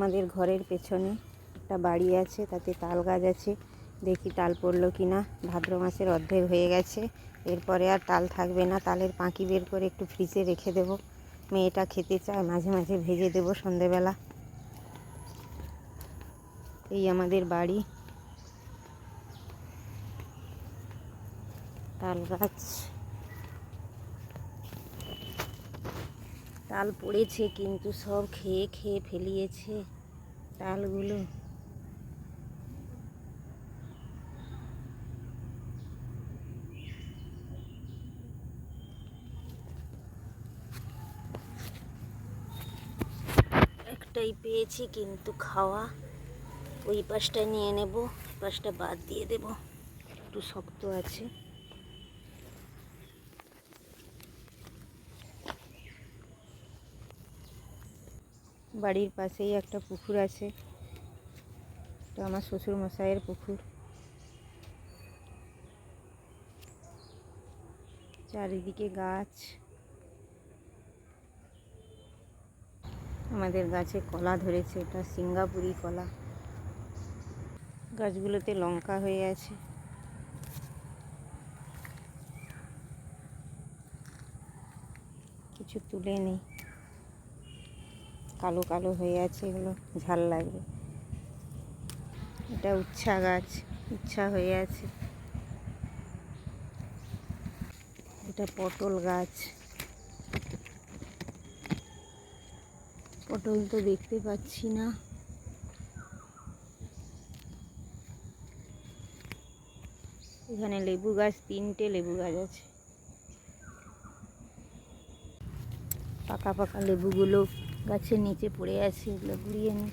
আমাদের ঘরের পেছনে একটা বাড়ি আছে, তাতে তাল গাছ আছে। দেখি তাল পড়লো কি না। ভাদ্র মাসের অর্ধেক হয়ে গেছে, এরপরে আর তাল থাকবে না। তালের পাঁকি বের করে একটু ফ্রিজে রেখে দেবো। মেয়েটা খেতে চায়, মাঝে মাঝে ভেজে দেবো সন্ধেবেলা। এই আমাদের বাড়ি, তাল গাছ। তাল পড়েছে কিন্তু সব খেয়ে খেয়ে ফেলিয়েছে তালগুলো। একটাই পেয়েছি কিন্তু খাওয়া। ওই পাশটা নিয়ে নেব, এই পাশটা বাদ দিয়ে দেব, একটু শক্ত আছে। বাড়ির পাশেই একটা পুকুর আছে, এটা আমার শ্বশুর মশাইয়ের পুকুর। চারিদিকে গাছ। আমাদের গাছে কলা ধরেছে, এটা সিঙ্গাপুরি কলা। গাছগুলোতে লঙ্কা হয়ে আছে। কিছু তুলে নেই, কালো কালো হয়ে আছে, এগুলো ঝাল লাগবে। এটা উচ্ছা গাছ, উচ্ছা হয়ে আছে। এটা পটল গাছ। পটল তো দেখতে পাচ্ছি না। এখানে লেবু গাছ, 3টে লেবু গাছ আছে। পাকা পাকা লেবুগুলো গাছের নিচে পড়ে আছে, এগুলো গুড়িয়ে নিই।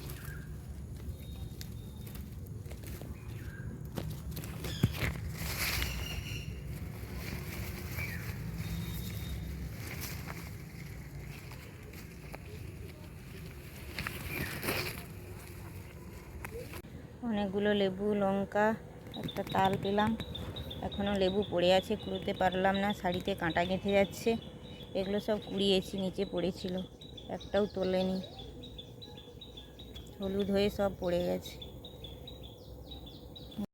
অনেকগুলো লেবু, লঙ্কা, একটা তাল পেলাম। এখনও লেবু পড়ে আছে, কুড়োতে পারলাম না, শাড়িতে কাঁটা গেঁথে যাচ্ছে। এগুলো সব কুড়িয়েছি, নিচে পড়েছিল, একটাও তোলেনি, হলুদ হয়ে সব পড়ে গেছে।